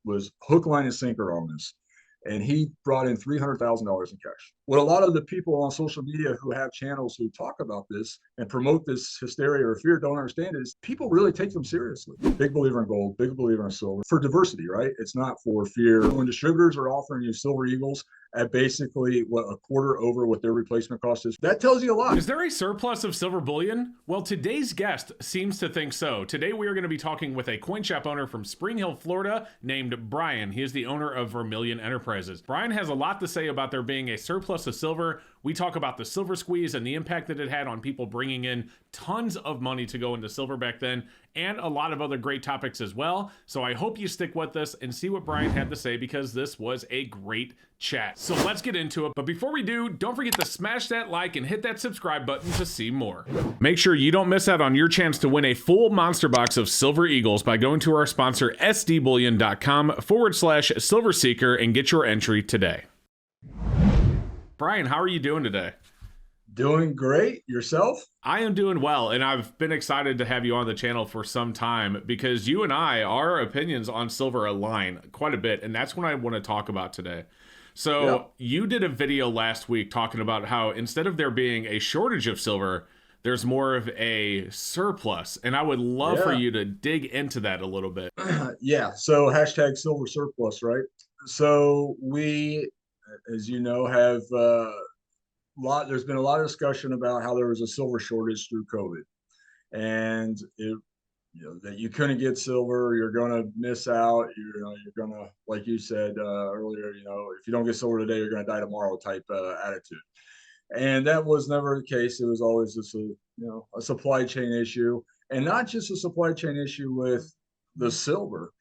was hook, line, and sinker on this. And he brought in $300,000 in cash. What a lot of the people on social media who have channels who talk about this and promote this hysteria or fear don't understand is people really take them seriously. Big believer in gold, big believer in silver for diversity, right? It's not for fear. When distributors are offering you Silver Eagles at basically what a quarter over what their replacement cost is, that tells you a lot. Is there a surplus of silver bullion? Well, today's guest seems to think so. Today we are going to be talking with a coin shop owner from Spring Hill, Florida, named Brian. He is the owner of Vermilion Enterprises. Brian has a lot to say about there being a surplus of silver. We talk about the silver squeeze and the impact that it had on people bringing in tons of money to go into silver back then, and a lot of other great topics as well. So I hope you stick with us and see what Brian had to say, because this was a great chat. So let's get into it. But before we do, don't forget to smash that like and hit that subscribe button to see more. Make sure you don't miss out on your chance to win a full monster box of Silver Eagles by going to our sponsor sdbullion.com/silverseeker and get your entry today. Brian, how are you doing today? Doing great. Yourself? I am doing well, and I've been excited to have you on the channel for some time because you and our opinions on silver align quite a bit, and that's what I want to talk about today. So You did a video last week talking about how instead of there being a shortage of silver, there's more of a surplus, and I would love for you to dig into that a little bit. So hashtag silver surplus, right? So we, as you know, have there's been a lot of discussion about how there was a silver shortage through COVID, and that you couldn't get silver, you're going to miss out. You're going to, like you said earlier, if you don't get silver today, you're going to die tomorrow type attitude. And that was never the case. It was always just a supply chain issue, and not just a supply chain issue with the silver,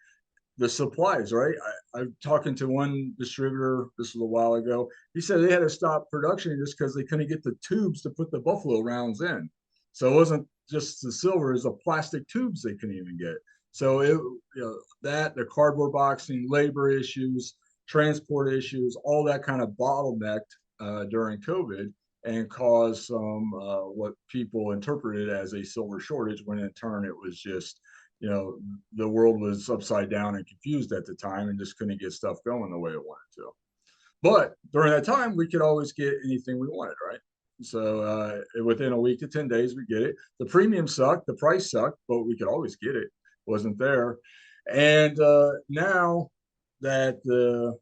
the supplies, right? I'm talking to one distributor, this was a while ago. He said they had to stop production just because they couldn't get the tubes to put the buffalo rounds in. So it wasn't just the silver, it was the plastic tubes they couldn't even get. So the cardboard boxing, labor issues, transport issues, all that kind of bottlenecked during COVID and caused some what people interpreted as a silver shortage, when in turn it was just the world was upside down and confused at the time and just couldn't get stuff going the way it wanted to. But during that time, we could always get anything we wanted, right? So within a week to 10 days, we get it. The premium sucked, the price sucked, but we could always get it. It wasn't there. And now that the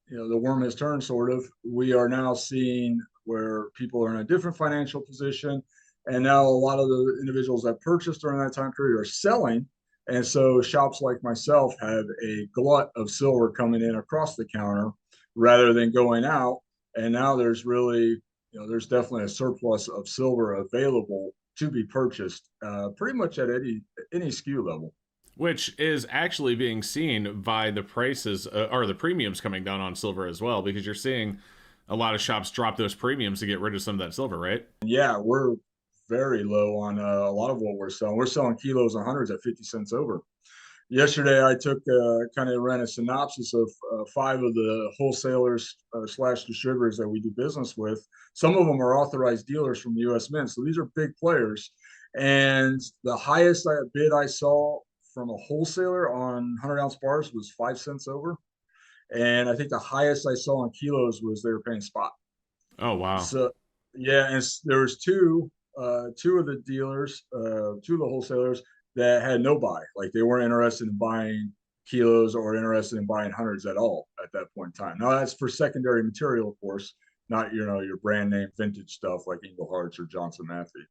worm has turned, sort of, we are now seeing where people are in a different financial position. And now a lot of the individuals that purchased during that time period are selling. And so shops like myself have a glut of silver coming in across the counter rather than going out. And now there's really, there's definitely a surplus of silver available to be purchased pretty much at any SKU level. Which is actually being seen by the prices or the premiums coming down on silver as well, because you're seeing a lot of shops drop those premiums to get rid of some of that silver, right? Yeah, we're very low on a lot of what we're selling. We're selling kilos and hundreds at 50 cents over. Yesterday, I took kind of ran a synopsis of 5 of the wholesalers / distributors that we do business with. Some of them are authorized dealers from the U.S. Mint, so these are big players. And the highest bid I saw from a wholesaler on 100-ounce bars was 5 cents over. And I think the highest I saw on kilos was they were paying spot. Oh, wow. So, yeah, and there was two of the dealers, 2 of the wholesalers that had no buy. Like they weren't interested in buying kilos or interested in buying hundreds at all at that point in time. Now that's for secondary material, of course, not your brand name vintage stuff like Ingleharts or Johnson Matthey.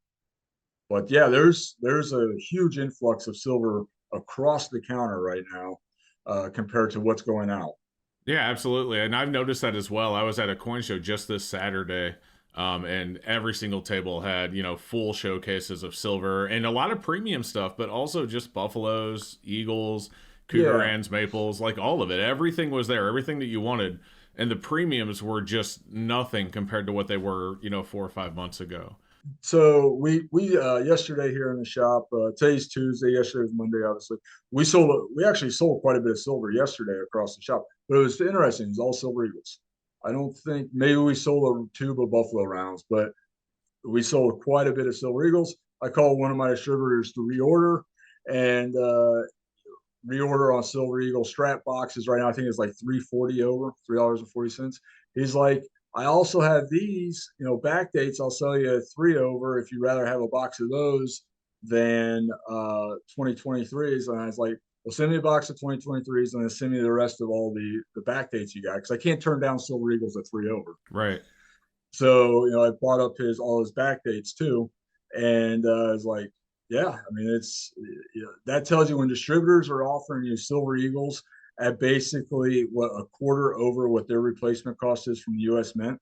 But yeah, there's a huge influx of silver across the counter right now compared to what's going out. Yeah, absolutely. And I've noticed that as well. I was at a coin show just this Saturday, and every single table had, full showcases of silver and a lot of premium stuff, but also just buffaloes, eagles, Cougarans, maples, like all of it. Everything was there, everything that you wanted. And the premiums were just nothing compared to what they were, 4 or 5 months ago. So we yesterday here in the shop, today's Tuesday, yesterday was Monday, obviously. We actually sold quite a bit of silver yesterday across the shop, but it was interesting. It was all Silver Eagles. I don't think, maybe we sold a tube of buffalo rounds, but we sold quite a bit of Silver Eagles. I called one of my distributors to reorder, and reorder on Silver Eagle strap boxes right now. I think it's like 340 over, $3.40. He's like, I also have these, back dates. I'll sell you a 3 over if you'd rather have a box of those than 2023s. And I was like, well, send me a box of 2023s and then send me the rest of all the back dates you got, because I can't turn down Silver Eagles at 3 over. Right. So, I bought up all his back dates too. And I was like, yeah, I mean, that tells you when distributors are offering you Silver Eagles at basically what, a quarter over what their replacement cost is from the U.S. Mint.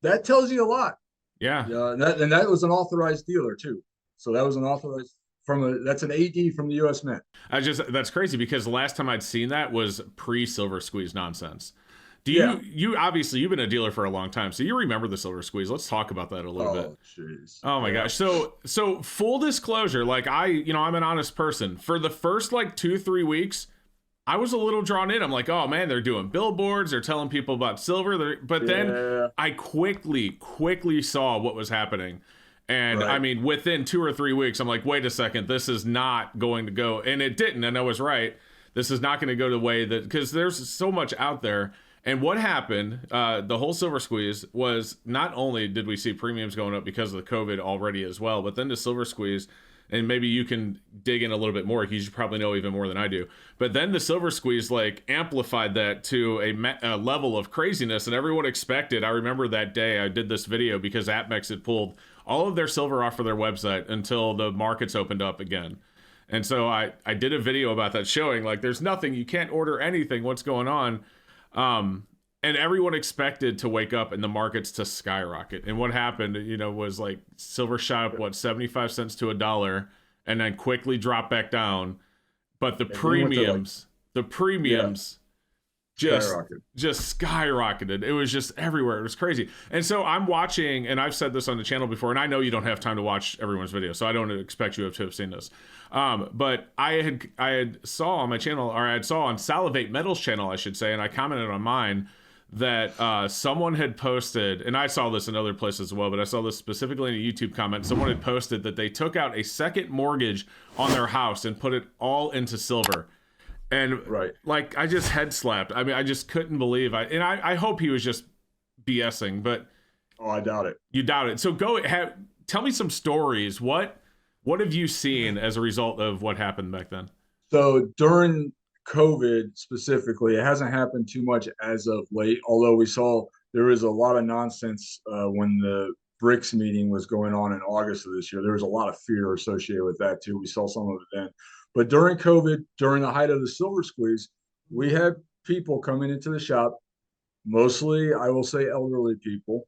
That tells you a lot. Yeah. Yeah, and that was an authorized dealer too. So that was an authorized that's an AD from the U.S. Mint. That's crazy, because the last time I'd seen that was pre-Silver Squeeze nonsense. Yeah. You obviously, you've been a dealer for a long time, so you remember the Silver Squeeze. Let's talk about that a little bit. Oh, jeez. Oh my gosh. So full disclosure, like I'm an honest person. For the first like 2-3 weeks, I was a little drawn in. I'm like, oh man, they're doing billboards, they're telling people about silver. But then I quickly saw what was happening. And Right. I mean, within 2 or 3 weeks, I'm like, wait a second, this is not going to go. And it didn't. And I was right. This is not going to go the way that, because there's so much out there. And what happened, the whole Silver Squeeze, was not only did we see premiums going up because of the COVID already as well, but then the Silver Squeeze, and maybe you can dig in a little bit more because you probably know even more than I do. But then the Silver Squeeze like amplified that to a level of craziness, and everyone expected. I remember that day I did this video because APMEX had pulled all of their silver off of their website until the markets opened up again. And so I did a video about that, showing like there's nothing, you can't order anything, what's going on. And everyone expected to wake up and the markets to skyrocket. And what happened, was like silver shot up, 75 cents to $1, and then quickly dropped back down. But the premiums just skyrocketed. It was just everywhere. It was crazy. And so I'm watching, and I've said this on the channel before, and I know you don't have time to watch everyone's video, so I don't expect you to have seen this. But I had saw on my channel, or I saw on Salivate Metal's channel, I should say, and I commented on mine, that someone had posted, and I saw this in other places as well, but I saw this specifically in a YouTube comment. Someone had posted that they took out a second mortgage on their house and put it all into silver. And Right. like, I just head slapped. I mean, I just couldn't believe I hope he was just BSing, but Oh, I doubt it. you doubt it. So tell me some stories. What have you seen as a result of what happened back then? So during COVID specifically, it hasn't happened too much as of late, although we saw there was a lot of nonsense when the BRICS meeting was going on in August of this year. There was a lot of fear associated with that too. We saw some of it then. But during COVID, during the height of the Silver Squeeze, we had people coming into the shop, mostly, I will say, elderly people,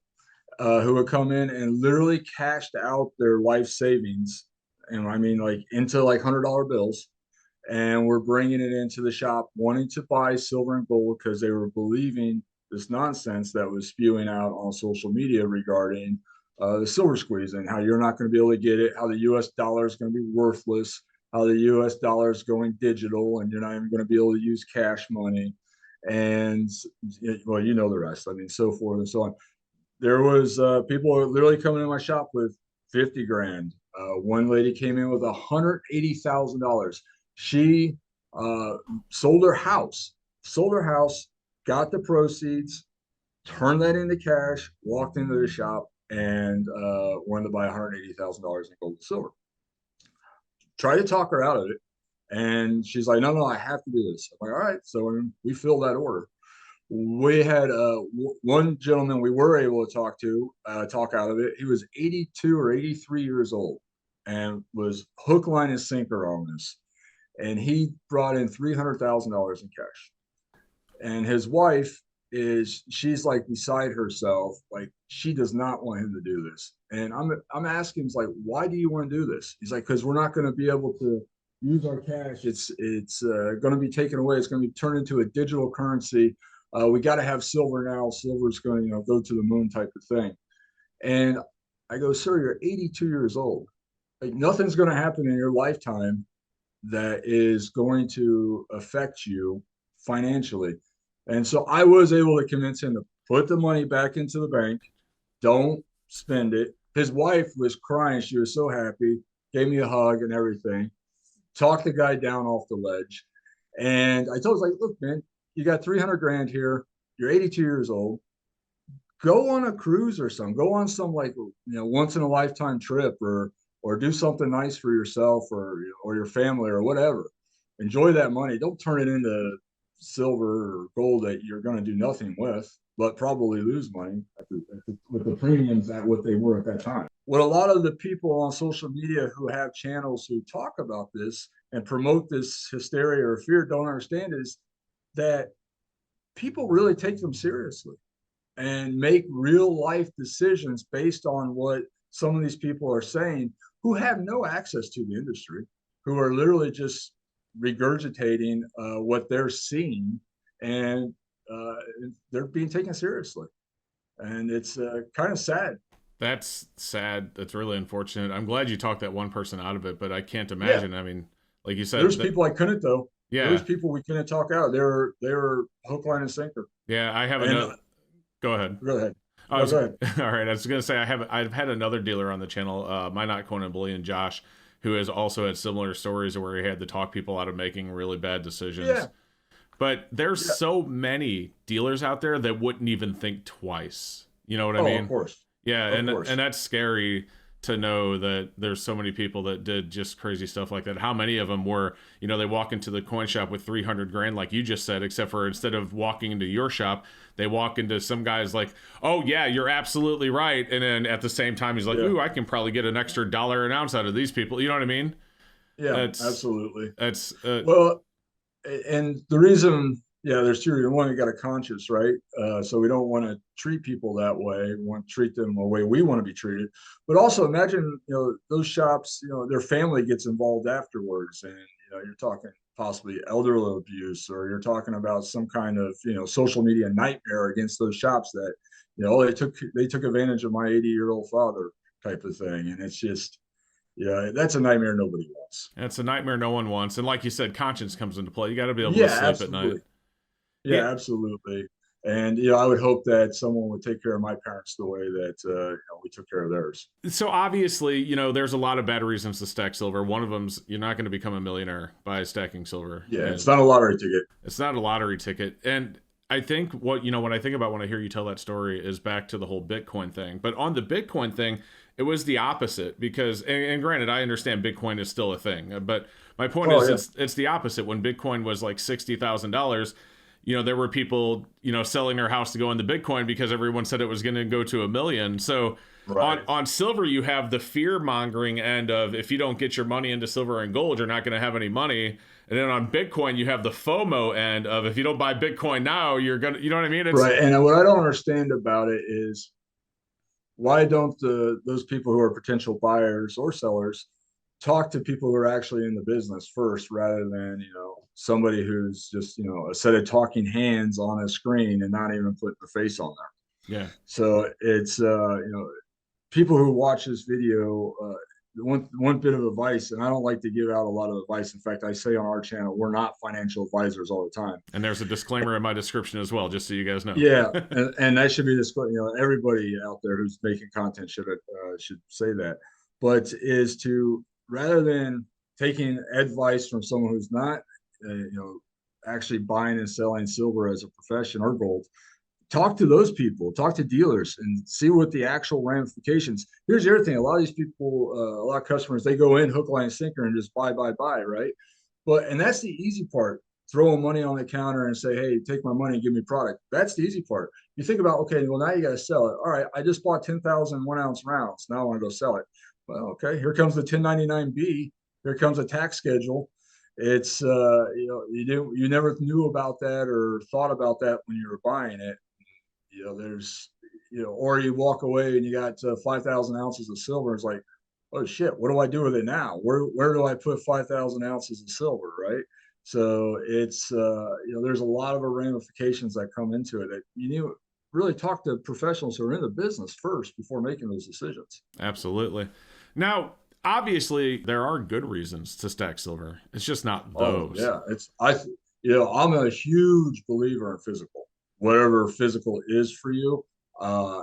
who would come in and literally cashed out their life savings, and I mean like into like $100 bills, and we're bringing it into the shop wanting to buy silver and gold because they were believing this nonsense that was spewing out on social media regarding the Silver Squeeze and how you're not going to be able to get it, how the U.S. dollar is going to be worthless, how the U.S. dollar is going digital, and you're not even going to be able to use cash money. And well, you know the rest. I mean, so forth and so on. There was people literally coming in my shop with 50 grand. One lady came in with $180,000. She sold her house, got the proceeds, turned that into cash, walked into the shop, and wanted to buy $180,000 in gold and silver. Try to talk her out of it, and she's like, no, I have to do this. I'm like, all right. So we filled that order. We had one gentleman we were able to talk out of it. He was 82 or 83 years old and was hook, line, and sinker on this. And he brought in $300,000 in cash. And his wife she's like beside herself, like she does not want him to do this. And I'm asking him, like, why do you want to do this? He's like, because we're not going to be able to use our cash. It's going to be taken away. It's going to be turned into a digital currency. We got to have silver now. Silver's going to go to the moon type of thing. And I go, sir, you're 82 years old. Like, nothing's going to happen in your lifetime that is going to affect you financially. And so I was able to convince him to put the money back into the bank. Don't spend it. His wife was crying. She was so happy, gave me a hug and everything. Talked the guy down off the ledge. And I told him, like, look, man, you got 300 grand here. You're 82 years old. Go on a cruise or something. Go on some like once in a lifetime trip, or do something nice for yourself or your family or whatever. Enjoy that money. Don't turn it into silver or gold that you're going to do nothing with, but probably lose money with the premiums at what they were at that time. What a lot of the people on social media who have channels who talk about this and promote this hysteria or fear don't understand is that people really take them seriously and make real life decisions based on what some of these people are saying who have no access to the industry, who are literally just regurgitating what they're seeing, and uh, they're being taken seriously. And it's kind of sad. That's sad. That's really unfortunate. I'm glad you talked that one person out of it, but I can't Yeah, imagine. I mean, like you said, there's that, people I couldn't though. There's yeah, people we couldn't talk out. They were hook, line, and sinker. yeah. I have And another. Go ahead. go ahead. I No, was go ahead. all right. I was gonna say I've had another dealer on the channel, my not Conan Bullion, Josh, who has also had similar stories where he had to talk people out of making really bad decisions. Yeah, But there's yeah. so many dealers out there that wouldn't even think twice. You know what I Oh, of mean? course, Yeah, of and course. that's scary to know that there's so many people that did just crazy stuff like that. How many of them were, they walk into the coin shop with 300 grand, like you just said, except for instead of walking into your shop, they walk into some guy's like, oh, yeah, you're absolutely right. And then at the same time, he's like, Yeah, ooh, I can probably get an extra dollar an ounce out of these people. You know what I mean? yeah, That's, absolutely. that's, Well, and the reason, yeah, there's two reasons. One, you got a conscience, right? So we don't want to treat people that way. We want to treat them the way we want to be treated. But also imagine, those shops, their family gets involved afterwards, and you're talking possibly elderly abuse, or you're talking about some kind of social media nightmare against those shops that they took advantage of my 80-year-old father type of thing, and it's just yeah, that's a nightmare nobody wants. that's a nightmare no one wants. And like you said, conscience comes into play. You got to be able to Yeah, sleep at night. absolutely. Yeah. Yeah, absolutely. And I would hope that someone would take care of my parents the way that we took care of theirs. So obviously, there's a lot of bad reasons to stack silver. One of them's you're not going to become a millionaire by stacking silver, Yeah, it's and not a lottery ticket. it's not a lottery ticket. And I think what I think about when I hear you tell that story is back to the whole Bitcoin thing. But on the Bitcoin thing, it was the opposite because, and granted, I understand Bitcoin is still a thing, but my point Oh is yeah, it's the opposite. When Bitcoin was like $60,000, there were people, selling their house to go into Bitcoin because everyone said it was going to go to 1 million. So right. on silver, you have the fear mongering end of if you don't get your money into silver and gold, you're not going to have any money. And then on Bitcoin, you have the FOMO end of if you don't buy Bitcoin now, you're gonna, you know what I mean? It's Right. And what I don't understand about it is why don't those people who are potential buyers or sellers talk to people who are actually in the business first rather than somebody who's just a set of talking hands on a screen and not even putting the face on there. yeah, So it's people who watch this video, one bit of advice, and I don't like to give out a lot of advice. In fact, I say on our channel, we're not financial advisors all the time. and there's a disclaimer in my description as well, just so you guys know. Yeah, and that should be this. Everybody out there who's making content should say that. But is to rather than taking advice from someone who's not, actually buying and selling silver as a profession or gold, talk to those people, talk to dealers, and see what the actual ramifications. Here's the other thing: a lot of these people, a lot of customers, they go in hook, line, sinker, and just buy, right? And that's the easy part. Throwing money on the counter and say, "Hey, take my money and give me product." That's the easy part. You think about, okay, well now you got to sell it. All right, I just bought 10,000 1 ounce rounds. Now I want to go sell it. Well, okay, here comes the 1099B. Here comes a tax schedule. It's you never knew about that or thought about that when you were buying it. There's or you walk away and you got 5,000 ounces of silver. It's like, oh shit, what do I do with it now? Where do I put 5,000 ounces of silver, right? So it's there's a lot of ramifications that come into it. That you need to really talk to professionals who are in the business first before making those decisions. Absolutely. Now, obviously, there are good reasons to stack silver. It's just not Oh those. yeah, I'm a huge believer in physical, whatever physical is for you. Uh,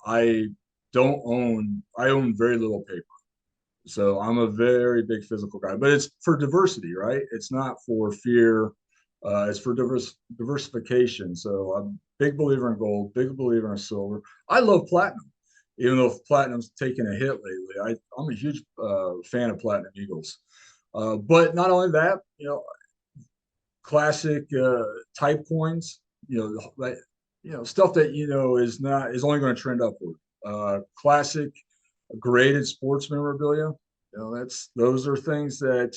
I I own very little paper. So I'm a very big physical guy, but it's for diversity, right? It's not for fear. It's for diversification. So I'm a big believer in gold, big believer in silver. I love platinum, even though platinum's taken a hit lately. I'm a huge fan of Platinum Eagles. But not only that, classic type coins, like stuff that is only going to trend upward. Classic graded sports memorabilia. Those are things that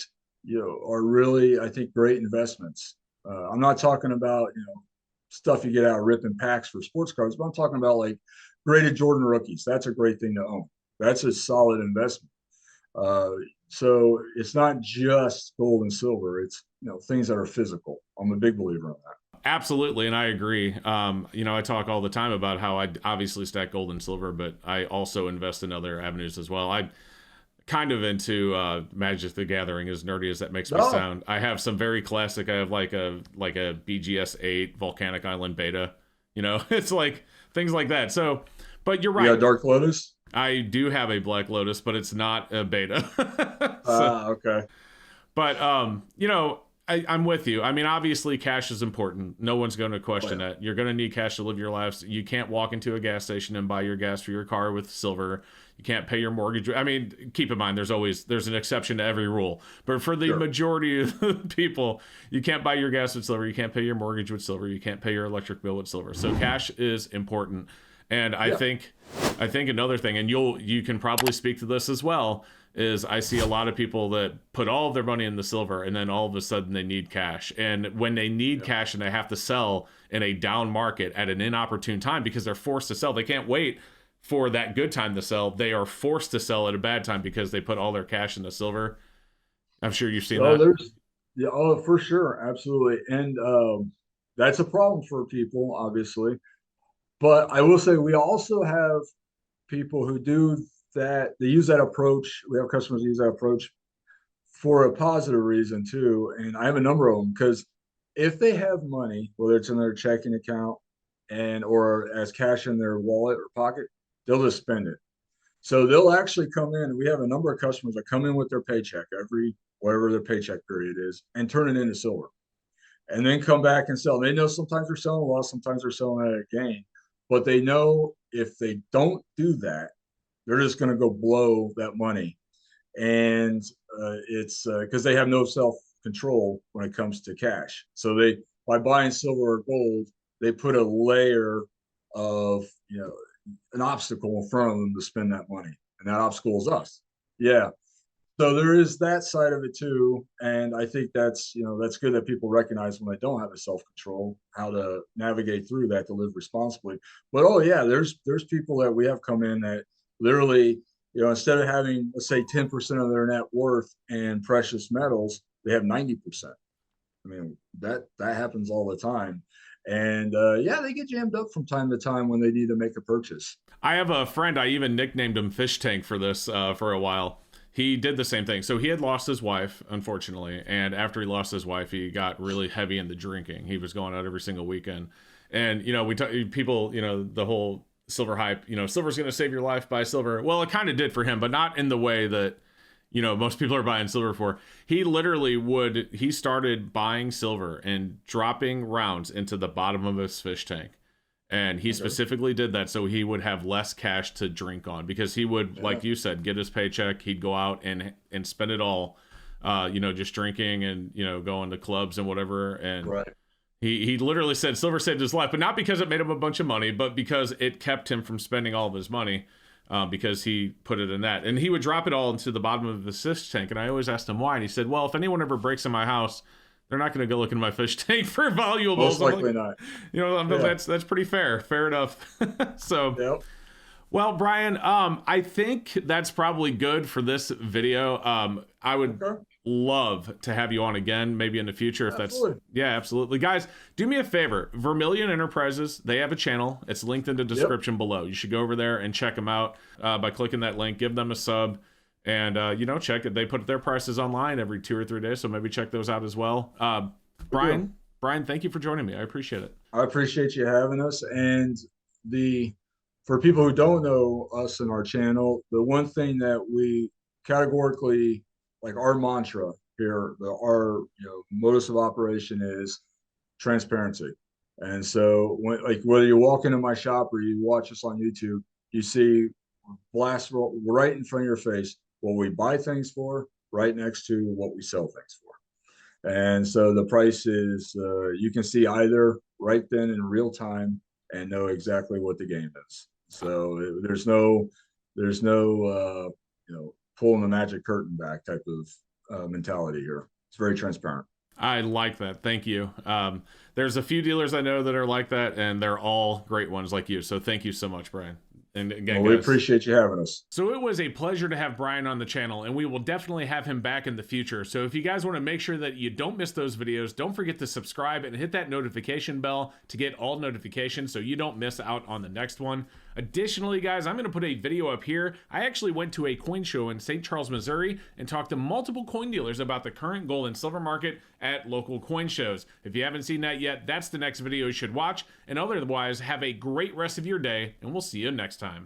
are really, I think, great investments. I'm not talking about stuff you get out of ripping packs for sports cards, but I'm talking about like graded Jordan rookies. That's a great thing to own. That's a solid investment. Uh, so it's not just gold and silver. It's things that are physical. I'm a big believer in that. Absolutely, and I agree. I talk all the time about how I obviously stack gold and silver, but I also invest in other avenues as well. I kind of into Magic the Gathering, as nerdy as that makes me sound. I have some very classic. I have like a BGS 8 Volcanic Island beta. It's like things like that. So, but you're right. Yeah, Dark Lotus. I do have a Black Lotus, but it's not a beta. Okay. But I'm with you. I mean, obviously, cash is important. No one's going to question that. You're going to need cash to live your lives. You can't walk into a gas station and buy your gas for your car with silver. You can't pay your mortgage. I mean, keep in mind, there's an exception to every rule. But for the majority of the people, you can't buy your gas with silver. You can't pay your mortgage with silver. You can't pay your electric bill with silver. So cash is important. And I think another thing, and you can probably speak to this as well, is I see a lot of people that put all of their money in the silver and then all of a sudden they need cash. And when they need cash and they have to sell in a down market at an inopportune time because they're forced to sell, they can't wait for that good time to sell. They are forced to sell at a bad time because they put all their cash in the silver. I'm sure you've seen that. Oh, for sure. Absolutely. And that's a problem for people, obviously. But I will say we also have people who do that. They use that approach. We have customers who use that approach for a positive reason too. And I have a number of them because if they have money, whether it's in their checking account or as cash in their wallet or pocket, they'll just spend it. So they'll actually come in. We have a number of customers that come in with their paycheck every whatever their paycheck period is and turn it into silver and then come back and sell. They know sometimes they're selling a loss, sometimes they're selling at a gain, but they know if they don't do that, they're just going to go blow that money. And it's because they have no self control when it comes to cash. So by buying silver or gold, they put a layer of, an obstacle in front of them to spend that money. And that obstacle is us. Yeah. So there is that side of it too. And I think that's good that people recognize when they don't have a self-control, how to navigate through that to live responsibly. But there's people that we have come in that literally, instead of having, let's say, 10% of their net worth in precious metals, they have 90%. I mean, that happens all the time. And they get jammed up from time to time when they need to make a purchase. I have a friend, I even nicknamed him Fish Tank for this for a while. He did the same thing. So he had lost his wife, unfortunately. And after he lost his wife, he got really heavy into drinking. He was going out every single weekend. And, people, the whole silver hype, silver's going to save your life, buy silver. Well, it kind of did for him, but not in the way that, most people are buying silver for. He started buying silver and dropping rounds into the bottom of his fish tank. And he specifically did that so he would have less cash to drink on, because he would, like you said, get his paycheck. He'd go out and spend it all, just drinking and, going to clubs and whatever. And he literally said silver saved his life, but not because it made him a bunch of money, but because it kept him from spending all of his money, because he put it in that. And he would drop it all into the bottom of the fish tank. And I always asked him why. And he said, well, if anyone ever breaks in my house, they're not going to go look in my fish tank for valuables. Most likely not. That's pretty fair. Fair enough. So, well, Brian, I think that's probably good for this video. I would love to have you on again, maybe in the future, if absolutely. Absolutely. Guys, do me a favor. Vermilion Enterprises, they have a channel. It's linked in the description below. You should go over there and check them out by clicking that link. Give them a sub. And, check it. They put their prices online every 2 or 3 days, so maybe check those out as well. Brian, thank you for joining me. I appreciate it. I appreciate you having us. And for people who don't know us and our channel, the one thing that we categorically, like our mantra here, our modus of operation is transparency. And so when, like, whether you walk into my shop or you watch us on YouTube, you see blast right in front of your face what we buy things for, right next to what we sell things for. And so the price is, you can see either right then in real time and know exactly what the game is. So there's no, pulling the magic curtain back type of mentality here. It's very transparent. I like that. Thank you. There's a few dealers I know that are like that, and they're all great ones like you. So thank you so much, Brian. And again, well, we guys, appreciate you having us. so it was a pleasure to have Brian on the channel, and we will definitely have him back in the future. So if you guys want to make sure that you don't miss those videos, don't forget to subscribe and hit that notification bell to get all notifications so you don't miss out on the next one. Additionally, guys, I'm going to put a video up here. I actually went to a coin show in St. Charles, Missouri, and talked to multiple coin dealers about the current gold and silver market at local coin shows. If you haven't seen that yet, that's the next video you should watch. And otherwise, have a great rest of your day, and we'll see you next time.